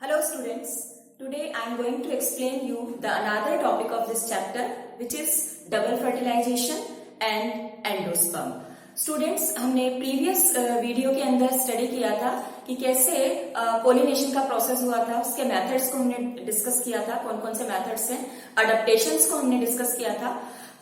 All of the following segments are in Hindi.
Hello students, today I am going to explain you the another topic of this chapter which is double fertilization and endosperm. Students, हमने प्रीवियस वीडियो के अंदर स्टडी किया था कि कैसे पोलिनेशन का प्रोसेस हुआ था, उसके मेथड्स को हमने डिस्कस किया था, कौन कौन से मेथड्स हैं, अडेप्टेशंस को हमने डिस्कस किया था।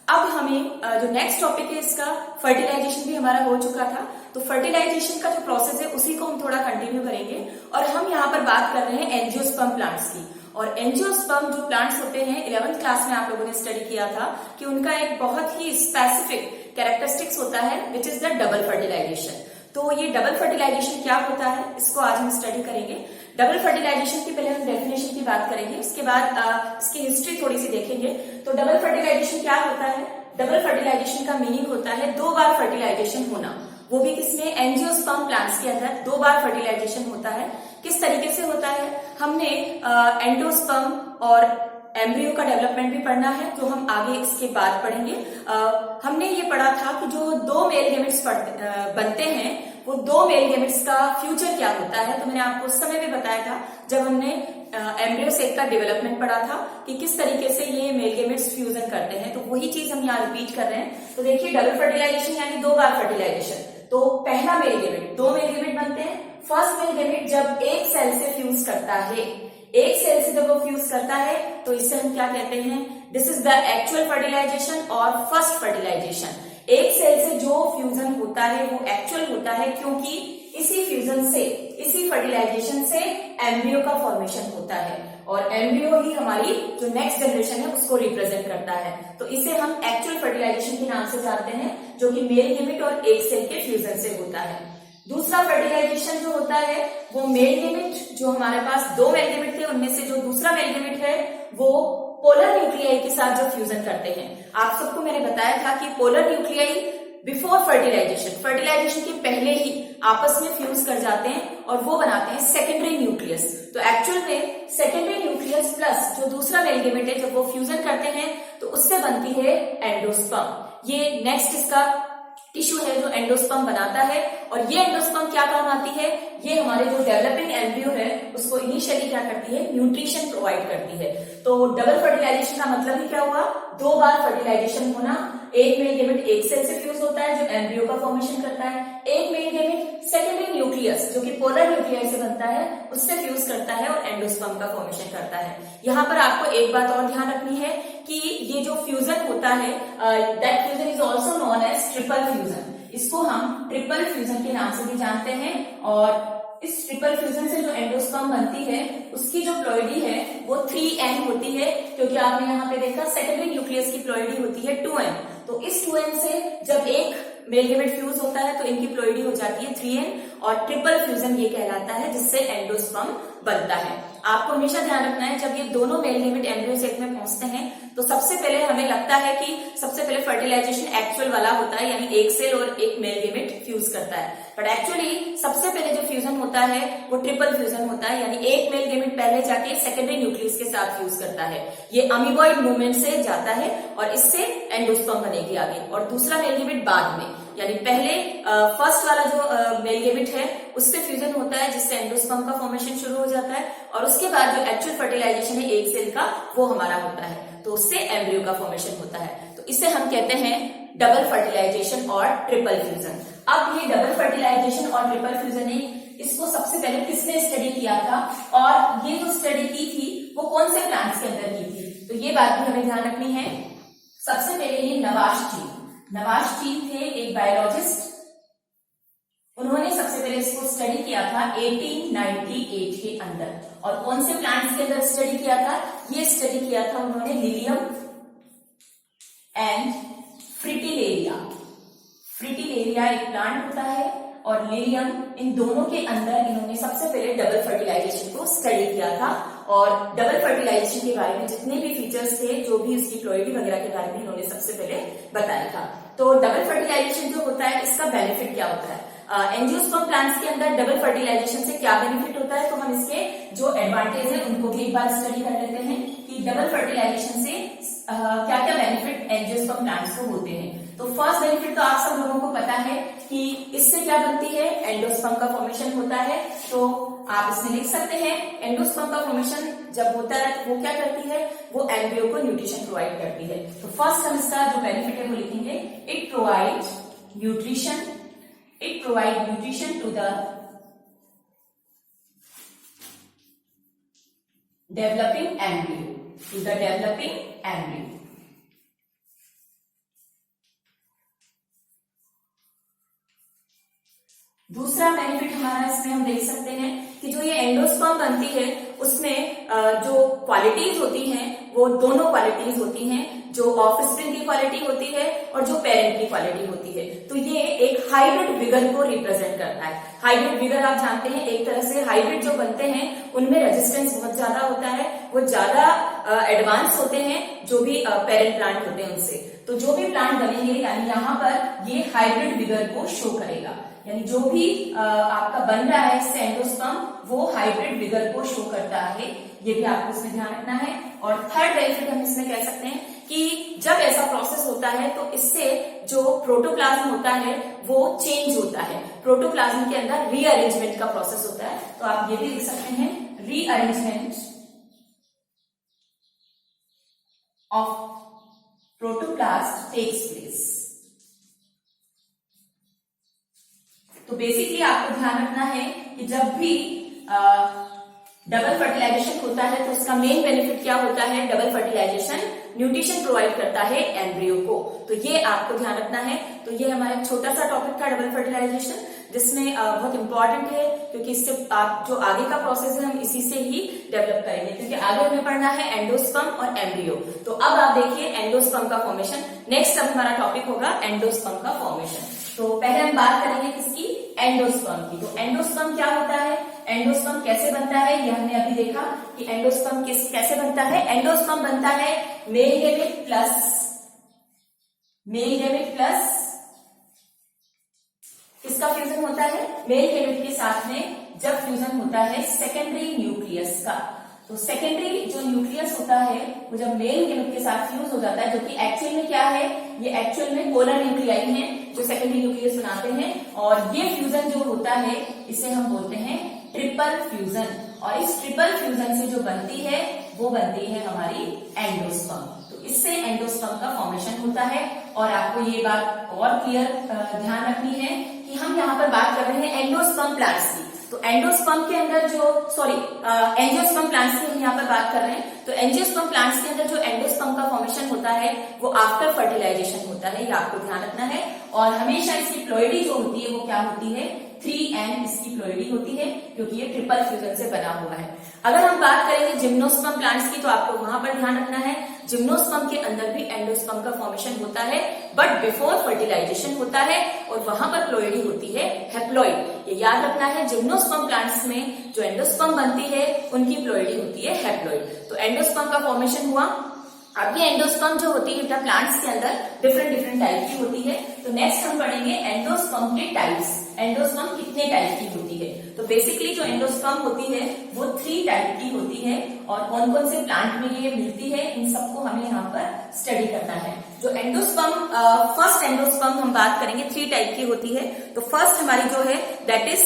अब हमें जो नेक्स्ट टॉपिक है इसका फर्टिलाइजेशन भी हमारा हो चुका था, तो फर्टिलाइजेशन का जो प्रोसेस है उसी को हम थोड़ा कंटिन्यू करेंगे और हम यहाँ पर बात कर रहे हैं एंजियोस्पर्म प्लांट्स की। और एंजियोस्पर्म जो प्लांट्स होते हैं 11th क्लास में आप लोगों ने स्टडी किया था कि उनका एक बहुत ही स्पेसिफिक कैरेक्टरिस्टिक्स होता है which is the double fertilization. तो ये डबल फर्टिलाइजेशन क्या होता है इसको आज हम स्टडी करेंगे। डबल फर्टिलाइजेशन की पहले हम डेफिनेशन की बात करेंगे, उसके बाद इसकी हिस्ट्री थोड़ी सी देखेंगे। तो डबल फर्टिलाइजेशन क्या होता है? डबल फर्टिलाइजेशन का मीनिंग होता है दो बार फर्टिलाइजेशन होना, वो भी किसमें? एंजियोस्पर्म प्लांट्स के अंदर दो बार फर्टिलाइजेशन होता है। किस तरीके से होता है? हमने एंडोस्पर्म और एम्ब्रियो का डेवलपमेंट भी पढ़ना है जो हम आगे इसके बाद पढ़ेंगे। हमने ये पढ़ा था कि जो दो मेल गेमेट्स बनते हैं वो दो मेल गेमेट्स का फ्यूचर क्या होता है। तो मैंने आपको उस समय भी बताया था जब हमने एम्ब्रियो सेक का डेवलपमेंट पढ़ा था कि किस तरीके से ये मेल गेमेट्स फ्यूजन करते हैं, तो वही चीज हम यहाँ रिपीट कर रहे हैं। तो देखिए डबल फर्टिलाइजेशन यानी दो बार फर्टिलाइजेशन। तो पहला मेल गेमेट, दो मेल गेमेट बनते हैं। फर्स्ट मेल गेमेट जब एक सेल से फ्यूज करता है, एक सेल से जब वो फ्यूज करता है तो इसे हम क्या कहते हैं? This is the actual fertilization और फर्स्ट फर्टिलाइजेशन। एक सेल से जो फ्यूजन होता है वो एक्चुअल होता है क्योंकि इसी फ्यूजन से, इसी फर्टिलाइजेशन से एम्ब्रियो का फॉर्मेशन होता है और एम्ब्रियो ही हमारी जो नेक्स्ट जनरेशन है उसको रिप्रेजेंट करता है। तो इसे हम एक्चुअल फर्टिलाइजेशन के नाम से जानते हैं जो कि मेल गेमेट और एक सेल के फ्यूजन से होता है। दूसरा फर्टिलाइजेशन जो होता है वो मेल गेमेट, जो हमारे पास दो मेल गेमेट थे उनमें से जो दूसरा मेल गेमेट है वो पोलर न्यूक्लियाई के साथ जो फ्यूजन करते हैं। आप सबको मैंने बताया था कि polar nuclei before fertilization, fertilization के पहले ही आपस में फ्यूज कर जाते हैं और वो बनाते हैं सेकेंडरी न्यूक्लियस। तो एक्चुअल में सेकेंडरी न्यूक्लियस प्लस जो दूसरा मेल गेमेट है जब वो फ्यूजन करते हैं तो उससे बनती है एंडोस्पर्म। ये नेक्स्ट इसका टिश्यू है जो एंडोस्पर्म बनाता है और ये एंडोस्पर्म क्या काम आती है? ये हमारे जो डेवलपिंग एम्ब्रियो है उसको इनिशियली क्या करती है? न्यूट्रिशन प्रोवाइड करती है। तो डबल फर्टिलाइजेशन का मतलब ही क्या हुआ? दो बार फर्टिलाइजेशन होना। एक मेल गेमेट एक सेल से फ्यूज होता है जो एम्ब्रियो का फॉर्मेशन करता है, एक मेल गेमेट सेकेंडरी न्यूक्लियस जो कि पोलर न्यूक्लियाई से बनता है उससे फ्यूज करता है और एंडोस्पर्म का फॉर्मेशन करता है। यहाँ पर आपको एक बात और ध्यान रखनी है कि ये जो फ्यूजन होता है that fusion is also known as triple fusion. इसको हम ट्रिपल फ्यूजन के नाम से भी जानते हैं और इस ट्रिपल फ्यूजन से जो एंडोस्पर्म बनती है उसकी जो प्लॉइडी है वो 3n होती है, क्योंकि आपने यहाँ पे देखा सेकेंडरी न्यूक्लियस की प्लॉइडी होती है 2n। तो इस 2n से जब एक मेल गेमेट फ्यूज होता है तो इनकी प्लॉइडी हो जाती है 3n और ट्रिपल फ्यूजन ये कहलाता है जिससे एंडोस्पर्म बनता है। आपको हमेशा ध्यान रखना है जब ये दोनों मेल गेमेट एम्ब्रियो सेक में पहुंचते हैं तो सबसे पहले हमें लगता है कि सबसे पहले फर्टिलाइजेशन एक्चुअल वाला होता है यानी एक सेल और एक मेल गेमेट फ्यूज करता है, बट एक्चुअली सबसे पहले जो फ्यूजन होता है वो ट्रिपल फ्यूजन होता है यानी एक मेल गेमेट पहले जाके सेकेंडरी न्यूक्लियस के साथ फ्यूज करता है। ये अमीबॉइड मूवमेंट से जाता है और इससे एंडोस्पर्म बनेगी आगे, और दूसरा मेल गेमेट बाद में यानी पहले फर्स्ट वाला जो मेल गेमेट है उससे फ्यूजन होता है जिससे एंडोस्पर्म का फॉर्मेशन शुरू हो जाता है और उसके बाद जो एक्चुअल फर्टिलाइजेशन है एक सेल का वो हमारा होता है, तो उससे एम्ब्रियो का फॉर्मेशन होता है। तो इसे हम कहते हैं डबल फर्टिलाइजेशन और ट्रिपल फ्यूजन। अब ये डबल फर्टिलाइजेशन और ट्रिपल फ्यूजन है, इसको सबसे पहले किसने स्टडी किया था और ये जो स्टडी की थी वो कौन से प्लांट्स के अंदर की थी? तो ये बात भी हमें ध्यान रखनी है। सबसे पहले ये नवाश टी थे एक बायोलॉजिस्ट, उन्होंने सबसे पहले इसको स्टडी किया था 1898 के अंदर। और कौन से प्लांट्स के अंदर स्टडी किया था? ये स्टडी किया था उन्होंने लिलियम एंड फ्रिटिलेरिया। फ्रिटिलेरिया एक प्लांट होता है और लिलियम, इन दोनों के अंदर इन्होंने सबसे पहले डबल फर्टिलाइजेशन को स्टडी किया था और डबल फर्टिलाइजेशन के बारे में जितने भी फीचर्स थे, जो भी उसकी प्लॉइडी वगैरह के बारे में इन्होंने सबसे पहले बताया था। तो डबल फर्टिलाइजेशन जो होता है इसका बेनिफिट क्या होता है? एंजियोस्पर्म प्लांट्स के अंदर डबल फर्टिलाइजेशन से क्या बेनिफिट होता है, तो हम इसके जो एडवांटेज है उनको भी एक बार स्टडी कर लेते हैं कि डबल फर्टिलाइजेशन से क्या क्या बेनिफिट एंजियोस्पर्म प्लांट्स को होते हैं। तो फर्स्ट बेनिफिट तो आप सब लोगों को पता है कि इससे क्या बनती है, एंडोस्पर्म का फॉर्मेशन होता है। तो आप इसमें लिख सकते हैं एंडोस्पर्म का फॉर्मेशन जब होता है वो क्या करती है, वो एम्ब्रियो को न्यूट्रिशन प्रोवाइड करती है। तो फर्स्ट हम इसका जो बेनिफिट है वो लिखेंगे, it provide nutrition to the developing embryo. दूसरा बेनिफिट हमारा इसमें हम देख सकते हैं कि जो ये एंडोस्पर्म बनती है उसमें जो क्वालिटीज होती हैं वो दोनों क्वालिटीज होती हैं, जो ऑफस्प्रिंग की क्वालिटी होती है और जो पेरेंट की क्वालिटी होती है। तो ये एक हाइब्रिड विगर को रिप्रेजेंट करता है। हाइब्रिड विगर आप जानते हैं, एक तरह से हाइब्रिड जो बनते हैं उनमें रेजिस्टेंस बहुत ज्यादा होता है, वो ज्यादा एडवांस होते हैं जो भी पेरेंट प्लांट होते हैं उनसे। तो जो भी प्लांट बनेंगे यानी यहाँ पर ये हाइब्रिड विगर को शो करेगा, यानी जो भी आपका बन रहा है इससे एंडोस्पर्म वो हाइब्रिड विगर को शो करता है, ये भी आपको इसमें ध्यान रखना है। और थर्ड बेनिफिट हम इसमें कह सकते हैं कि जब ऐसा प्रोसेस होता है तो इससे जो प्रोटोप्लाज्म होता है वो चेंज होता है, प्रोटोप्लाज्म के अंदर रीअरेंजमेंट का प्रोसेस होता है। तो आप ये भी लिख सकते हैं, rearrangement of protoplast takes place. तो बेसिकली आपको ध्यान रखना है कि जब भी डबल फर्टिलाइजेशन होता है तो उसका मेन बेनिफिट क्या होता है, डबल फर्टिलाइजेशन न्यूट्रिशन प्रोवाइड करता है एम्ब्रियो को। तो ये आपको ध्यान रखना है। तो ये हमारा एक छोटा सा टॉपिक था डबल फर्टिलाइजेशन, जिसमें बहुत इंपॉर्टेंट है क्योंकि इससे आप जो आगे का प्रोसेस है हम इसी से ही डेवलप करेंगे, क्योंकि आगे हमें पढ़ना है एंडोस्पर्म और एम्ब्रियो। तो अब आप देखिए एंडोस्पर्म का फॉर्मेशन। नेक्स्ट अब हमारा टॉपिक होगा एंडोस्पर्म का फॉर्मेशन। तो पहले हम बात करेंगे किसकी, एंडोस्पर्म की। तो एंडोस्पर्म क्या होता है, एंडोस्पर्म कैसे बनता है, ये हमने अभी देखा कि एंडोस्पर्म कैसे बनता है। एंडोस्पर्म बनता है मेल गैमेट प्लस इसका फ्यूजन होता है मेल गैमेट के साथ में जब फ्यूजन होता है सेकेंडरी न्यूक्लियस का। तो सेकेंडरी जो न्यूक्लियस होता है वो जब मेल गैमेट के साथ फ्यूज हो जाता है, जो कि एक्चुअल में क्या है, ये एक्चुअल में पोलर न्यूक्लियाई हैं जो सेकेंडरी न्यूक्लियस बनाते हैं। और ये फ्यूजन जो होता है इसे हम बोलते हैं ट्रिपल फ्यूजन। और इस ट्रिपल फ्यूजन से जो बनती है वो बनती है हमारी एंडोस्पर्म। तो इससे एंडोस्पर्म का फॉर्मेशन होता है। और आपको ये बात और क्लियर ध्यान रखनी है कि हम यहाँ पर बात कर रहे हैं एंडोस्पर्म प्लांट्स की। तो एंडोस्पर्म के अंदर एंजियोस्पर्म प्लांट्स की हम यहाँ पर बात कर रहे हैं। तो एंजियोस्पर्म प्लांट्स के अंदर जो एंडोस्पर्म का फॉर्मेशन होता है वो आफ्टर फर्टिलाइजेशन होता है, ये आपको ध्यान रखना है। और हमेशा इसकी प्लोइडी जो होती है वो क्या होती है, 3n इसकी प्लोइडी होती है, क्योंकि ये ट्रिपल फ्यूजन से बना हुआ है। अगर हम बात करेंगे जिम्नोस्पर्म प्लांट्स की तो आपको वहां पर ध्यान रखना है, जिम्नोस्पर्म के अंदर भी एंडोस्पर्म का फॉर्मेशन होता है, बट बिफोर फर्टिलाइजेशन होता है और वहां पर प्लोइडी होती है हैप्लॉइड। ये याद रखना है, जिम्नोस्पर्म प्लांट्स में जो एंडोस्पर्म बनती है उनकी प्लोइडी होती है हैप्लॉइड। तो एंडोस्पर्म का फॉर्मेशन हुआ। अब ये एंडोस्पर्म जो होती है प्लांट्स के अंदर डिफरेंट टाइप की होती है। तो नेक्स्ट हम पढ़ेंगे एंडोस्पर्म के टाइप्स, एंडोस्पर्म कितने टाइप की होती है। तो बेसिकली जो एंडोस्पर्म होती है वो 3 टाइप की होती है। और कौन कौन से प्लांट में ये मिलती है इन सबको हमें यहाँ पर स्टडी करना है। जो एंडोस्पर्म फर्स्ट एंडोस्पर्म हम बात करेंगे 3 टाइप की होती है। तो फर्स्ट हमारी जो है that is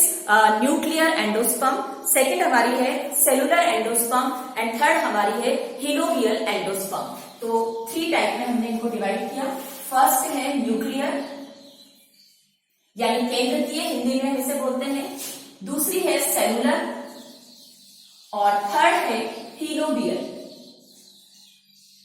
nuclear endosperm, second हमारी है सेलुलर एंडोस्पर्म एंड थर्ड हमारी है हिलोवियल एंडोस्पर्म। तो 3 टाइप में हमने इनको डिवाइड किया। फर्स्ट है न्यूक्लियर यानी केंद्रकीय, हिंदी में इसे बोलते हैं। दूसरी है सेलुलर और थर्ड है हिलोवियल।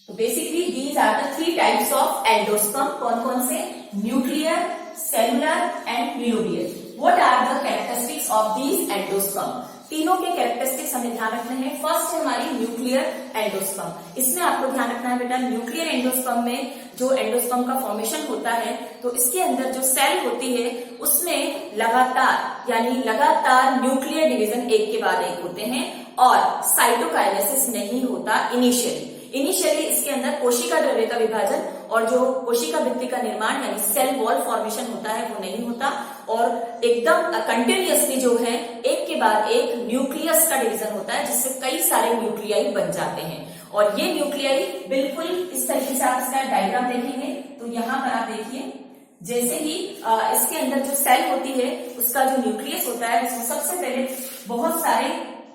तो basically these are the 3 types of endosperm. कौन कौन से, न्यूक्लियर, सेलुलर एंड हिलोवियल। What are the characteristics of these endosperm. तीनों के कैरेक्टरिस्टिक्स हमें ध्यान रखने हैं। फर्स्ट है हमारी न्यूक्लियर एंडोस्पर्म। इसमें आपको ध्यान रखना है बेटा, न्यूक्लियर एंडोस्पर्म में जो एंडोस्पर्म का फॉर्मेशन होता है तो इसके अंदर जो सेल होती है उसमें लगातार न्यूक्लियर डिवीजन एक के बाद एक होते हैं और साइटोकाइनेसिस नहीं होता इनिशियली इसके अंदर कोशिका द्रव्य का विभाजन और जो कोशिका भित्ति का निर्माण यानी सेल वॉल फॉर्मेशन होता है वो नहीं होता, और एकदम कंटिन्यूअसली जो है एक के बाद एक न्यूक्लियस का डिवीजन होता है जिससे कई सारे न्यूक्लियाई बन जाते हैं। और ये न्यूक्लियाई बिल्कुल इस तरीके से आप इसका डायग्राम देखेंगे तो यहाँ पर आप देखिए, जैसे ही इसके अंदर जो सेल होती है उसका जो न्यूक्लियस होता है उसमें सबसे पहले बहुत सारे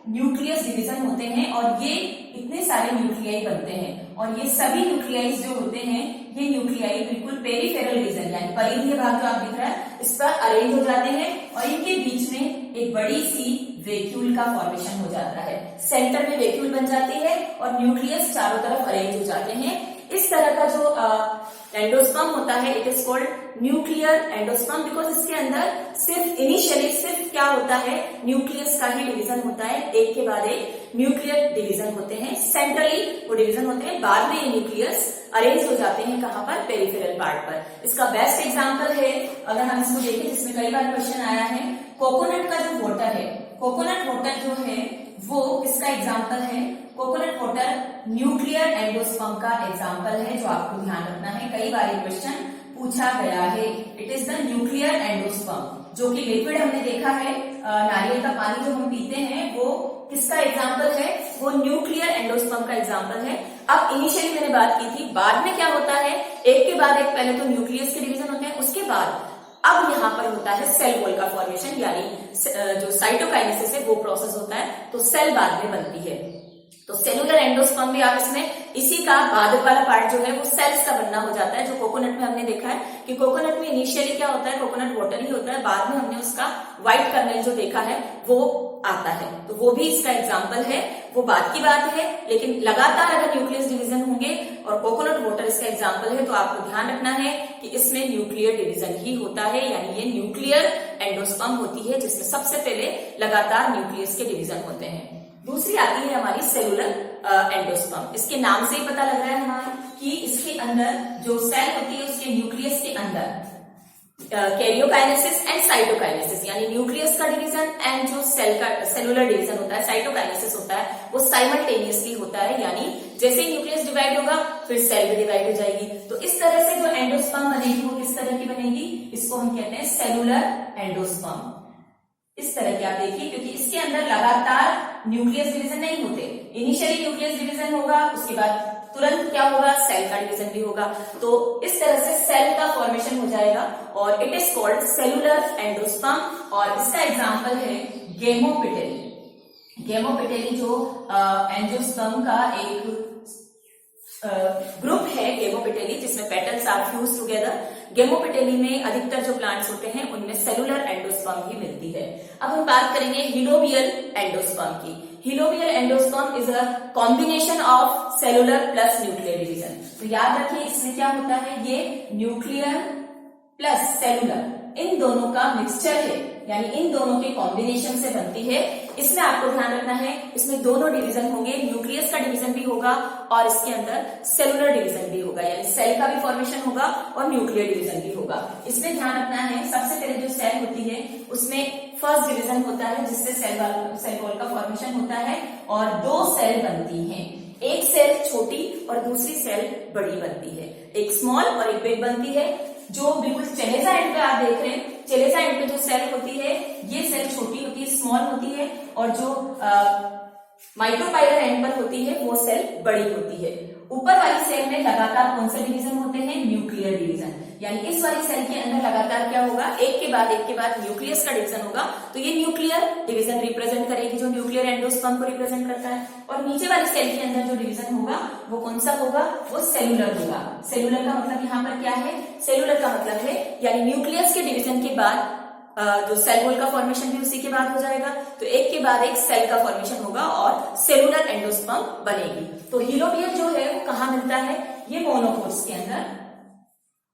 न्यूक्लियस डिवीजन होते हैं और ये इतने सारे न्यूक्लियाई बनते हैं, और ये सभी न्यूक्लियाई जो होते हैं ये न्यूक्लियाई बिल्कुल पेरिफेरल रीजन यानी परिधीय भाग जो आप दिख रहा है इस पर अरेंज हो जाते हैं, और इनके बीच में एक बड़ी सी वैक्यूल का फॉर्मेशन हो जाता है। सेंटर में वैक्यूल बन जाती है और न्यूक्लियस चारों तरफ अरेंज हो जाते हैं। इस तरह का जो एंडोस्पर्म होता है it is called nuclear endosperm, because इसके अंदर सिर्फ इनिशियली सिर्फ क्या होता है, न्यूक्लियस का ही डिवीजन होता है, एक के बाद एक न्यूक्लियर डिवीजन होते हैं, सेंट्रली वो डिवीजन होते हैं, बाद में ये न्यूक्लियस अरेंज हो जाते हैं कहां पर, पेरिफेरल पार्ट पर। इसका बेस्ट एग्जांपल है, अगर हम इसको देखें जिसमें कई बार क्वेश्चन आया है, कोकोनट का जो वाटर है, कोकोनट वाटर जो है वो किसका एग्जाम्पल है, कोकोनट वाटर न्यूक्लियर एंडोस्पर्म का एग्जाम्पल है, जो आपको ध्यान रखना है, कई बार ये क्वेश्चन पूछा गया है। It is the nuclear endosperm, जो कि लिक्विड हमने देखा है, नारियल का पानी जो हम पीते हैं वो किसका एग्जाम्पल है, वो न्यूक्लियर एंडोस्पर्म का एग्जाम्पल है। अब इनिशियली मैंने बात की थी, बाद में क्या होता है, एक के बाद एक पहले तो न्यूक्लियस के डिवीजन होते हैं, उसके बाद अब यहाँ पर होता है सेल वॉल का फॉर्मेशन, यानी जो साइटोकाइनेसिस है वो प्रोसेस होता है, तो सेल बाद में बनती है। तो सेलुलर एंडोस्पर्म भी आप इसमें इसी का बाद वाला पार्ट जो है वो सेल्स का बनना हो जाता है, जो कोकोनट में हमने देखा है कि कोकोनट में इनिशियली क्या होता है, कोकोनट वाटर ही होता है, बाद में हमने उसका व्हाइट कर्नल जो देखा है वो आता है, तो वो भी इसका एग्जाम्पल है। वो बात की बात है, लेकिन लगातार अगर न्यूक्लियस डिवीजन होंगे और कोकोनट वाटर इसका एग्जाम्पल है, तो आपको ध्यान रखना है कि इसमें न्यूक्लियर डिवीजन ही होता है, यानी ये न्यूक्लियर एंडोस्पर्म होती है जिसमें सबसे पहले लगातार न्यूक्लियस के डिवीजन होते हैं। दूसरी आती है हमारी सेलुलर एंडोस्पर्म। इसके नाम से ही पता लग रहा है हमारा कि इसके अंदर जो सेल होती है उसके न्यूक्लियस के अंदर कैरियोकाइनेसिस एंड साइटोकाइनेसिस, यानी न्यूक्लियस का डिवीजन एंड जो सेल का सेलुलर डिवीजन होता है, साइटोकाइनेसिस होता है, वो साइमल्टेनियसली होता है, यानी जैसे ही न्यूक्लियस डिवाइड होगा फिर सेल भी डिवाइड हो जाएगी। तो इस तरह से जो एंडोस्पर्म बनेगी वो किस तरह की बनेगी, इसको हम कहते हैं सेलुलर एंडोस्पर्म। इस तरह की आप देखिए, क्योंकि इसके अंदर लगातार न्यूक्लियस डिवीजन नहीं होते, इनिशियली न्यूक्लियस डिवीजन होगा, उसके बाद तुरंत क्या होगा, सेल का डिवीजन भी होगा, तो इस तरह से सेल का फॉर्मेशन हो जाएगा और it is called cellular endosperm. और इसका एग्जांपल है गेमोपिटेली। गेमोपिटेली जो एंजियोस्पर्म का एक ग्रुप है गेमोपिटेली, जिसमें पेटल्स आर फ्यूज टुगेदर। गेमोपिटेली में अधिकतर जो प्लांट्स होते हैं उनमें सेलुलर एंडोस्पर्म ही मिलती है। अब हम बात करेंगे हिलोबियल एंडोस्पर्म की। Helobial endosperm is a combination of cellular plus nuclear division. तो याद रखिए इसमें क्या होता है, ये न्यूक्लियर प्लस सेलुलर इन दोनों का मिक्सचर है, यानी इन दोनों के कॉम्बिनेशन से बनती है। इसमें आपको ध्यान रखना है, इसमें दोनों डिवीजन होंगे, न्यूक्लियस का डिवीजन भी होगा और इसके अंदर सेलुलर डिवीजन भी होगा, यानी सेल का भी फॉर्मेशन होगा और न्यूक्लियर डिवीजन भी होगा। इसमें ध्यान रखना है, सबसे पहले जो सेल होती है उसमें फर्स्ट डिवीजन होता है जिससे सेल वॉल का फॉर्मेशन होता है और दो सेल बनती हैं, एक सेल छोटी और दूसरी सेल बड़ी बनती है, एक स्मॉल और एक बिग बनती है। जो बिल्कुल चेलेसा एंड पे आप देख रहे हैं, चेलेसा एंड पे जो सेल होती है ये सेल छोटी होती है, स्मॉल होती है, और जो माइक्रोपाइलर एंड पर होती है वो सेल बड़ी होती है। ऊपर वाली सेल में लगातार कौन से डिवीजन होते हैं, न्यूक्लियर डिवीजन, यानी इस वाली सेल के अंदर लगातार क्या होगा, एक के बाद न्यूक्लियस का डिवीजन होगा, तो ये न्यूक्लियर डिवीजन रिप्रेजेंट करेगी जो न्यूक्लियर एंडोस्पर्म को रिप्रेजेंट करता है। और नीचे वाली सेल के अंदर जो डिवीजन होगा वो कौन सा होगा, वो सेलुलर होगा। सेलुलर का मतलब यहाँ पर क्या है, सेलुलर का मतलब है यानी न्यूक्लियस के डिवीजन के बाद जो सेल वॉल का फॉर्मेशन भी उसी के बाद हो जाएगा, तो एक के बाद एक सेल का फॉर्मेशन होगा और सेलुलर एंडोस्पर्म बनेगी। तो हिलोबियल जो है वो कहाँ मिलता है, ये मोनोकोट्स के अंदर।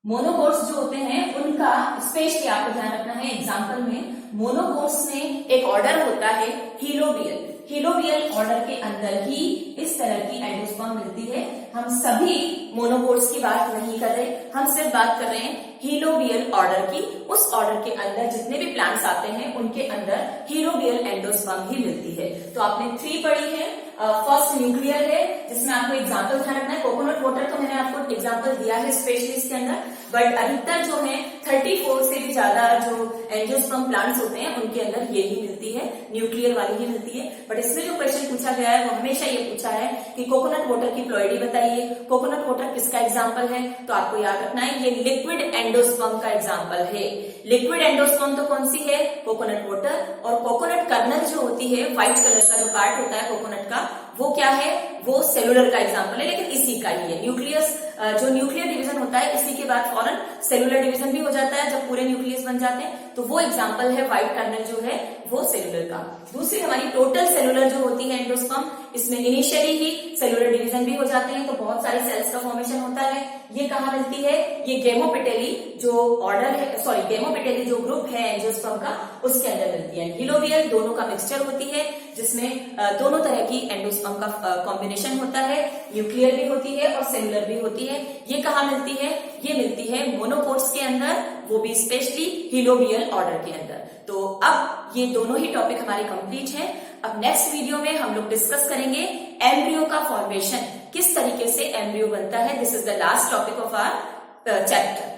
मोनोकोट्स जो होते हैं उनका स्पेशली आपको ध्यान रखना है, एग्जाम्पल में मोनोकोट्स में एक ऑर्डर होता है हिलोबियल। हीलोबियल ऑर्डर के अंदर ही इस तरह की एंडोस्पर्म मिलती है। हम सभी मोनोकोट्स की बात नहीं कर रहे, हम सिर्फ बात कर रहे हैं हीलोबियल ऑर्डर की। उस ऑर्डर के अंदर जितने भी प्लांट्स आते हैं उनके अंदर हीलोबियल एंडोस्पर्म ही मिलती है। तो आपने 3 पढ़ी है। फर्स्ट न्यूक्लियर है, जिसमें आपको एग्जाम्पल ध्यान रखना है। कोकोनट वाटर तो मैंने आपको एग्जाम्पल दिया है स्पेशली इसके अंदर, बट अधिकतर जो है 34 से भी ज्यादा जो एंजियोस्पर्म प्लांट्स होते हैं उनके अंदर ये ही मिलती है, न्यूक्लियर वाली ही मिलती है। बट इसमें जो क्वेश्चन पूछा गया है वो हमेशा ये पूछा है कि कोकोनट वाटर की प्लॉइडी बताइए। कोकोनट वाटर किसका एग्जाम्पल है? तो आपको याद रखना है ये लिक्विड एंडोस्पर्म का एग्जाम्पल है। लिक्विड एंडोस्पर्म तो कौन सी है? Coconut water. और कोकोनट कर्नल जो होती है, व्हाइट कलर का जो पार्ट होता है कोकोनट का, वो क्या है? वो सेलुलर का एग्जाम्पल है, लेकिन इसी का ही है। न्यूक्लियस जो न्यूक्लियर डिवीजन होता है, इसी के बाद फौरन सेलुलर डिवीजन भी हो जाता है जब पूरे न्यूक्लियस बन जाते हैं। तो वो एग्जाम्पल है व्हाइट कर्नल जो है वो सेलुलर का। दूसरी हमारी टोटल सेलुलर जो होती है एंडोस्पर्म, इसमें इनिशियली ही सेलुलर डिवीजन भी हो जाते हैं, तो बहुत सारे सेल्स का फॉर्मेशन होता है। ये कहाँ मिलती है? ये गेमोपेटेली जो ऑर्डर है, सॉरी गेमोपेटेली जो ग्रुप है एंजियोस्पर्म का, उसके अंदर मिलती है। हीलोबियल दोनों का मिक्सचर होती है, जिसमें दोनों तरह की एंडोस्पर्म का कॉम्बिनेशन होता है। न्यूक्लियर भी होती है और सेलुलर भी होती है। ये कहाँ मिलती है? ये मिलती है मोनोकोट्स के अंदर, वो भी स्पेशली हीलोबियल ऑर्डर के अंदर। तो अब ये दोनों ही टॉपिक हमारे कंप्लीट हैं। अब नेक्स्ट वीडियो में हम लोग डिस्कस करेंगे एम्ब्रियो का फॉर्मेशन, किस तरीके से एम्ब्रियो बनता है। This is the last topic of our chapter.